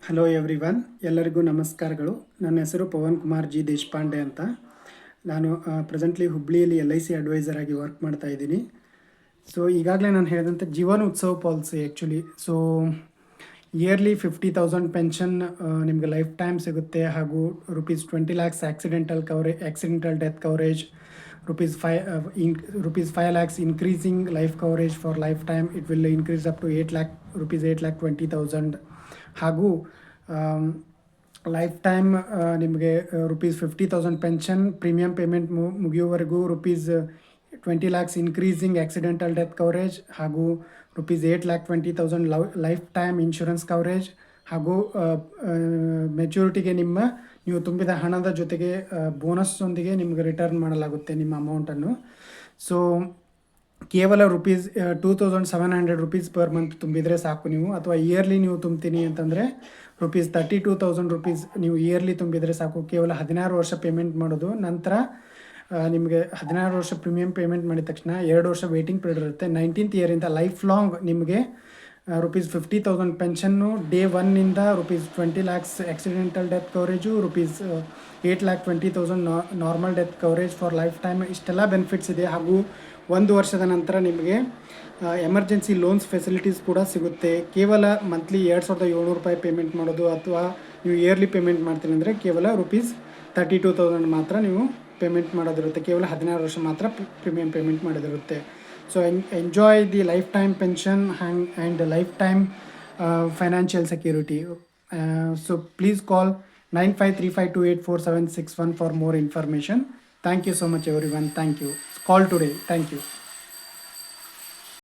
Hello everyone, ಎಲ್ಲರಿಗೂ ನಮಸ್ಕಾರಗಳು. ನನ್ನ ಹೆಸರು ಪವನ್ ಕುಮಾರ್ ಜಿ ದೇಶಪಾಂಡೆ ಅಂತ. ನಾನು ಪ್ರೆಸೆಂಟ್ಲಿ ಹುಬ್ಳಿಯಲ್ಲಿ LIC ಅಡ್ವೈಸರ್ ಆಗಿ ವರ್ಕ್ ಮಾಡ್ತಾ ಇದ್ದೀನಿ. ಸೊ ಈಗಾಗಲೇ ನಾನು ಹೇಳಿದಂತೆ Jeevan Utsav policy actually yearly 50,000 pension ನಿಮಗೆ ಲೈಫ್ ಟೈಮ್ ಸಿಗುತ್ತೆ. ಹಾಗೂ ₹20 lakhs accidental death coverage, ₹5 lakhs increasing life coverage for life time. It will increase up to ₹8,20,000. ಹಾಗೂ ಲೈಫ್ ಟೈಮ್ ನಿಮಗೆ ₹50,000 ಪೆನ್ಷನ್ ಪ್ರೀಮಿಯಂ ಪೇಮೆಂಟ್ ಮುಗಿಯುವವರೆಗೂ ₹20 lakhs increasing accidental death coverage, ಹಾಗೂ ₹8,20,000 life time insurance coverage. ಹಾಗೂ ಮೆಚ್ಯೂರಿಟಿಗೆ ನೀವು ತುಂಬಿದ ಹಣದ ಜೊತೆಗೆ ಬೋನಸ್ಸೊಂದಿಗೆ ನಿಮಗೆ ರಿಟರ್ನ್ ಮಾಡಲಾಗುತ್ತೆ ನಿಮ್ಮ ಅಮೌಂಟನ್ನು. ಸೊ ಕೇವಲ ₹2,700 ಪರ್ ಮಂತ್ ತುಂಬಿದರೆ ಸಾಕು ನೀವು. ಅಥವಾ ಇಯರ್ಲಿ ನೀವು ತುಂಬ್ತೀನಿ ಅಂತಂದರೆ ₹32,000 ನೀವು ಇಯರ್ಲಿ ತುಂಬಿದರೆ ಸಾಕು. ಕೇವಲ 16 ವರ್ಷ ಪೇಮೆಂಟ್ ಮಾಡೋದು. ನಂತರ ನಿಮಗೆ 16 ವರ್ಷ ಪ್ರೀಮಿಯಂ ಪೇಮೆಂಟ್ ಮಾಡಿದ ತಕ್ಷಣ 2 ವರ್ಷ ವೇಟಿಂಗ್ ಪೀರಿಯಡ್ ಇರುತ್ತೆ. 19th ಇಯರಿಂದ ಲೈಫ್ ಲಾಂಗ್ ನಿಮಗೆ ₹50,000 ಪೆನ್ಷನ್ನು ಡೇ 1ನಿಂದ ₹20 lakhs accidental death coverage, ₹8,20,000 normal death coverage for life time. ಇಷ್ಟೆಲ್ಲ ಬೆನಿಫಿಟ್ಸ್ ಇದೆ. ಹಾಗೂ 1 ವರ್ಷದ ನಂತರ ನಿಮಗೆ ಎಮರ್ಜೆನ್ಸಿ ಲೋನ್ಸ್ ಫೆಸಿಲಿಟೀಸ್ ಕೂಡ ಸಿಗುತ್ತೆ. ಕೇವಲ ಮಂತ್ಲಿ ₹2,700 ಪೇಮೆಂಟ್ ಮಾಡೋದು, ಅಥವಾ ನೀವು ಇಯರ್ಲಿ ಪೇಮೆಂಟ್ ಮಾಡ್ತೀನಿ ಅಂದರೆ ಕೇವಲ ₹32,000 ಮಾತ್ರ ನೀವು ಪೇಮೆಂಟ್ ಮಾಡೋದಿರುತ್ತೆ. ಕೇವಲ 16 ವರ್ಷ ಮಾತ್ರ ಪ್ರೀಮಿಯಂ ಪೇಮೆಂಟ್ ಮಾಡೋದಿರುತ್ತೆ. So enjoy the life time pension and life time financial security. So please call 9535284761 for more information. Thank you so much everyone. Thank you. Call today. Thank you.